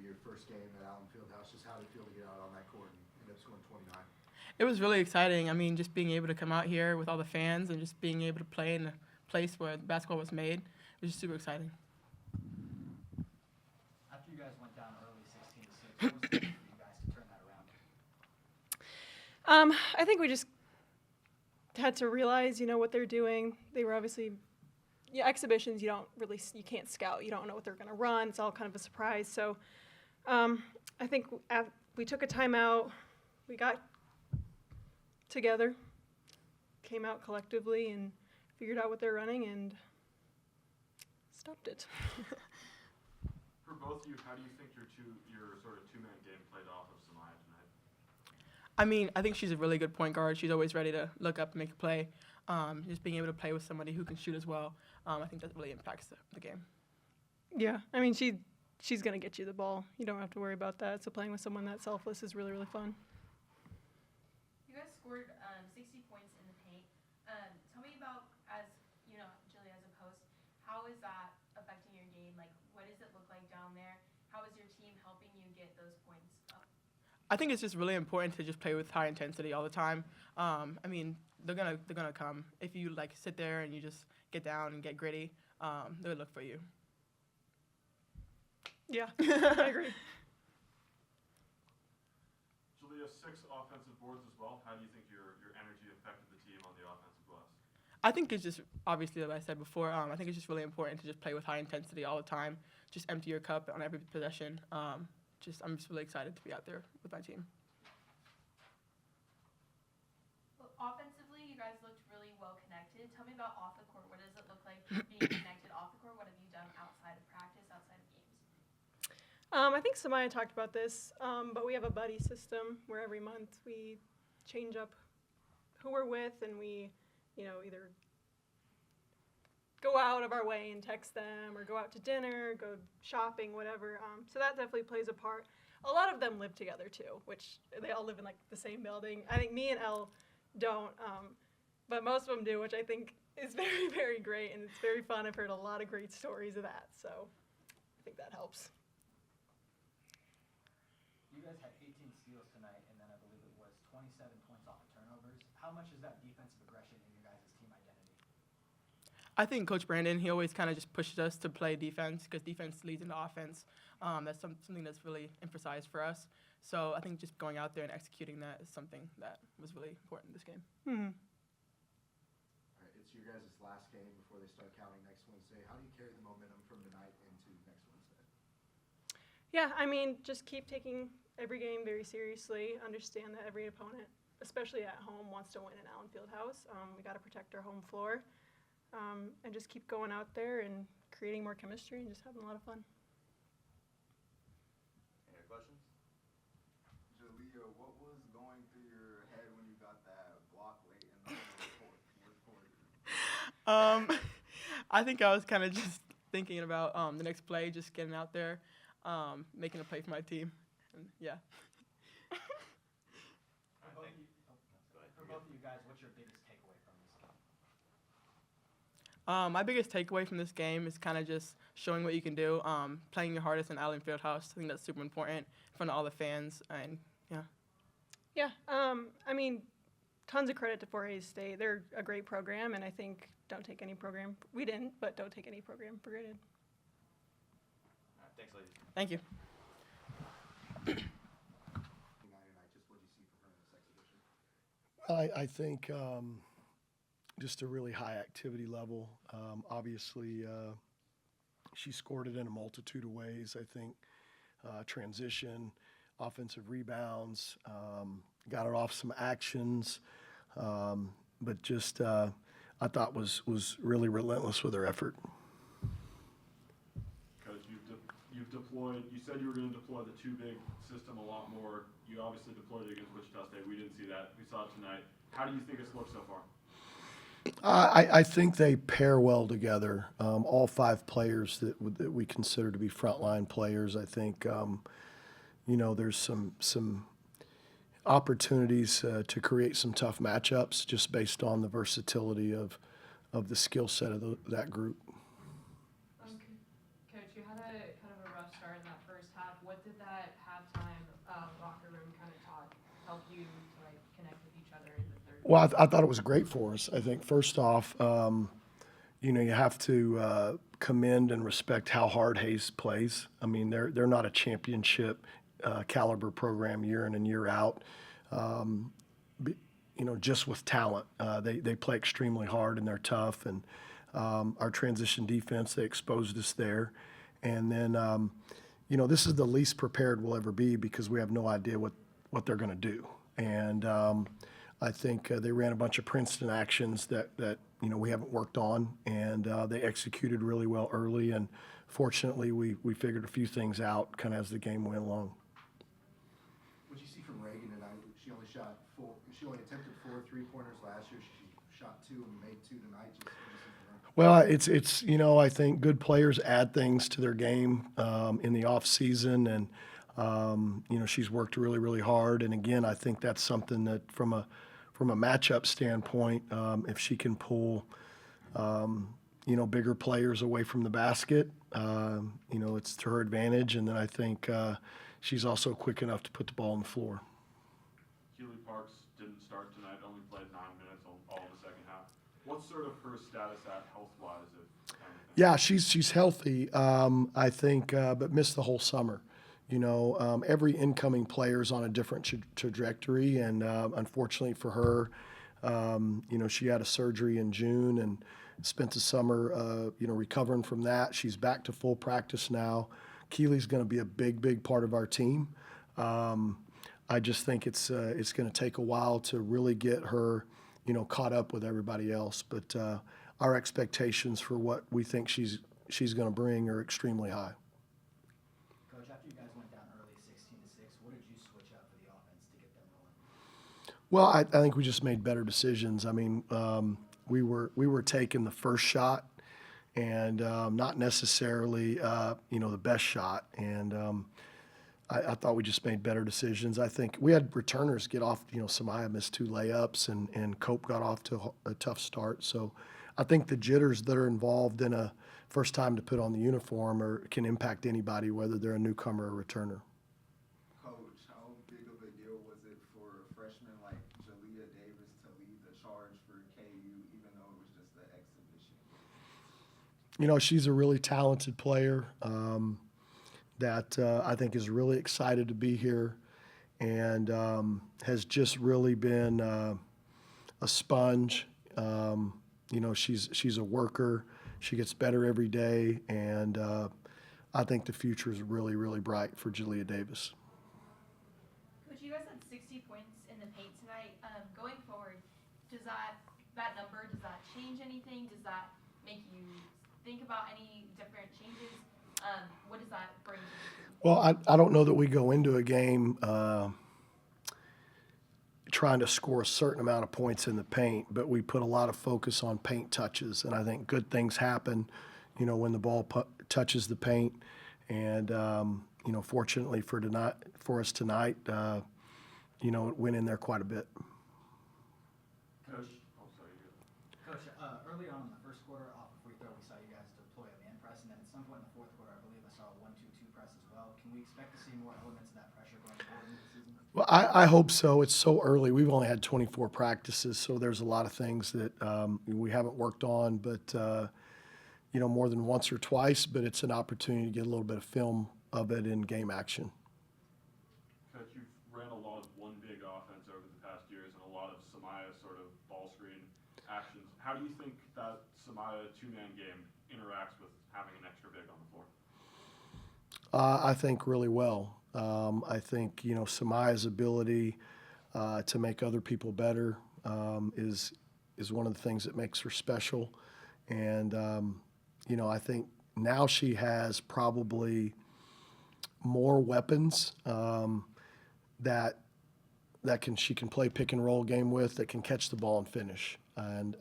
your first game at Allen Fieldhouse. Just how did it feel to get out on that court and end up scoring 29? It was really exciting. I mean, just being able to come out here with all the fans and just being able to play in a place where basketball was made, it was just super exciting. After you guys went down early 16-6, what was it for you guys to turn that around? I think we just had to realize, what they're doing. They were obviously, exhibitions, you can't scout. You don't know what they're going to run. It's all kind of a surprise. So I think we took a timeout. We got together, came out collectively, and figured out what they're running and stopped it. For both of you, how do you think your sort of two-man game played off of Samaya tonight? I mean, I think she's a really good point guard. She's always ready to look up and make a play. Just being able to play with somebody who can shoot as well, I think that really impacts the game. Yeah, I mean, she's going to get you the ball. You don't have to worry about that. So playing with someone that selfless is really, really fun. You guys scored 60 points in the paint. Tell me about, Jilliya, as a post, how is that affecting your game? Like, what does it look like down there? How is your team helping you get those points up? I think it's just really important to just play with high intensity all the time. I mean, they're gonna come. If you sit there and you just get down and get gritty, they'll look for you. Yeah, I agree. Jaliya, 6 offensive boards as well. How do you think your energy affected the team on the offensive glass? I think it's just, obviously, like I said before, I think it's just really important to just play with high intensity all the time. Just empty your cup on every possession. I'm just really excited to be out there with my team. Well, offensively, you guys looked really well connected. Tell me about off the court. What does it look like being connected off the court? What have you done outside of practice, outside of games? I think Samaya talked about this, but we have a buddy system where every month we change up who we're with, and we, either go out of our way and text them or go out to dinner, go shopping, whatever. So that definitely plays a part. A lot of them live together too, which they all live in the same building. I think me and Elle don't, but most of them do, which I think is very, very great, and it's very fun. I've heard a lot of great stories of that, so I think that helps. You guys had 18 steals tonight, and then I believe it was 27 points off of turnovers. How much is that defensive aggression in your guys' team identity? I think Coach Brandon, he always kind of just pushes us to play defense because defense leads into offense. That's something that's really emphasized for us. So I think just going out there and executing that is something that was really important in this game. Mm-hmm. All right, it's your guys' last game before they start counting next Wednesday. How do you carry the momentum from tonight into next Wednesday? Yeah, I mean, just keep taking every game very seriously. Understand that every opponent, especially at home, wants to win in Allen Fieldhouse. We got to protect our home floor, and just keep going out there and creating more chemistry and just having a lot of fun. Any other questions? Jaliya, what was going through your head when you got that block late in the fourth quarter? I think I was kind of just thinking about the next play, just getting out there, making a play for my team, and yeah. For both of you guys, what's your biggest takeaway from this game? My biggest takeaway from this game is kind of just showing what you can do, playing your hardest in Allen Fieldhouse. I think that's super important in front of all the fans, and yeah. Yeah, I mean, tons of credit to Fort Hays State. They're a great program, and I think don't take any program. We didn't, but don't take any program for granted. All right, thanks, ladies. Thank you. Tonight, just what did you see from her in this exhibition? I think just a really high activity level. Obviously, she scored it in a multitude of ways. I think transition, offensive rebounds, got it off some actions, but just I thought was really relentless with her effort. Coach, you've deployed. You said you were going to deploy the 2-big system a lot more. You obviously deployed it against Wichita State. We didn't see that. We saw it tonight. How do you think it's looked so far? I think they pair well together. All 5 players that we consider to be frontline players. I think there's some opportunities to create some tough matchups just based on the versatility of the skill set of that group. Coach, you had a kind of a rough start in that first half. What did that halftime locker room kind of talk help you to like connect with each other in the third? Well, I thought it was great for us. I think first off, you have to commend and respect how hard Hayes plays. I mean, they're not a championship caliber program year in and year out. Just with talent, they play extremely hard and they're tough. And our transition defense, they exposed us there. And then, this is the least prepared we'll ever be because we have no idea what they're going to do. And I think they ran a bunch of Princeton actions that we haven't worked on, and they executed really well early. And fortunately, we figured a few things out kind of as the game went along. What you see from Reagan tonight? She only shot four. She only attempted 4 3-pointers last year. She shot 2 and made 2 tonight. Well, it's I think good players add things to their game in the off season, and she's worked really, really hard. And again, I think that's something that from a matchup standpoint, if she can pull bigger players away from the basket, it's to her advantage. And then I think she's also quick enough to put the ball on the floor. Keely Parks didn't start tonight, only played 9 minutes all the second half. What's sort of her status at health-wise? Yeah, she's healthy, I think, but missed the whole summer. Every incoming player is on a different trajectory, and unfortunately for her, she had a surgery in June and spent the summer, recovering from that. She's back to full practice now. Keely's going to be a big part of our team. I just think it's going to take a while to really get her, caught up with everybody else. But our expectations for what we think she's going to bring are extremely high. Coach, after you guys went down early 16-6, what did you switch up for the offense to get them rolling? Well, I think we just made better decisions. I mean, we were taking the first shot and not necessarily, the best shot. And I thought we just made better decisions. I think we had returners get off. Samaya missed 2 layups, and Cope got off to a tough start. So I think the jitters that are involved in a first time to put on the uniform can impact anybody, whether they're a newcomer or a returner. Coach, how big of a deal was it for a freshman like Jaliya Davis to lead the charge for KU, even though it was just an exhibition? She's a really talented player that I think is really excited to be here and has just really been a sponge. She's a worker. She gets better every day, and I think the future is really, really bright for Jaliya Davis. Coach, you guys had 60 points in the paint tonight. Going forward, does that number, does that change anything? Does that make you think about any different changes? What does that bring to you? Well, I don't know that we go into a game trying to score a certain amount of points in the paint, but we put a lot of focus on paint touches, and I think good things happen, when the ball touches the paint. And fortunately for us tonight, it went in there quite a bit. Coach, early on in the first quarter, off the free throw, we saw you guys deploy a man press, and then at some point in the fourth quarter, I believe I saw a 1-2-2 press as well. Can we expect to see more elements of that pressure going forward in the season? Well, I hope so. It's so early. We've only had 24 practices, so there's a lot of things that we haven't worked on, but more than once or twice. But it's an opportunity to get a little bit of film of it in game action. Coach, you've ran a lot of one big offense over the past years and a lot of Samaya sort of ball screen actions. How do you think that Samaya 2-man game interacts with having an extra big on the floor? I think really well. I think Samaya's ability to make other people better is one of the things that makes her special. And I think now she has probably more weapons that she can play pick and roll game with, that can catch the ball and finish. And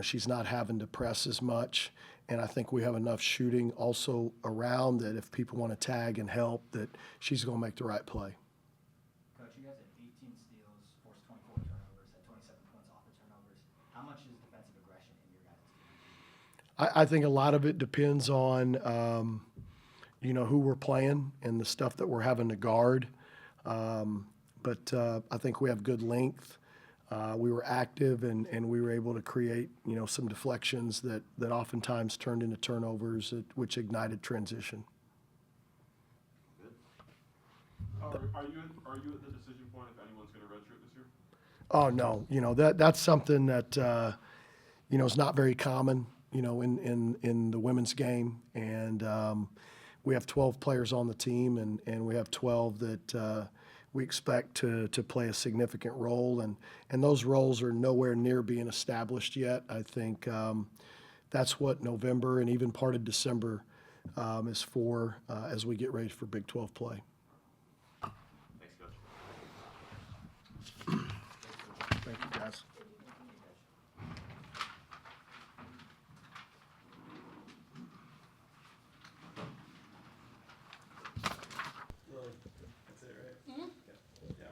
she's not having to press as much. And I think we have enough shooting also around that if people want to tag and help, that she's going to make the right play. Coach, you guys had 18 steals, forced 24 turnovers, had 27 points off the turnovers. How much is defensive aggression in your guys' team? I think a lot of it depends on, who we're playing and the stuff that we're having to guard. But I think we have good length. We were active and we were able to create, some deflections that oftentimes turned into turnovers, which ignited transition. Are you at the decision point if anyone's going to redshirt this year? Oh, no. That's something that, is not very common, in the women's game. And we have 12 players on the team, and we have 12 that we expect to play a significant role. And those roles are nowhere near being established yet. I think that's what November and even part of December is for as we get ready for Big 12 play. Thanks, Coach. Thank you, guys.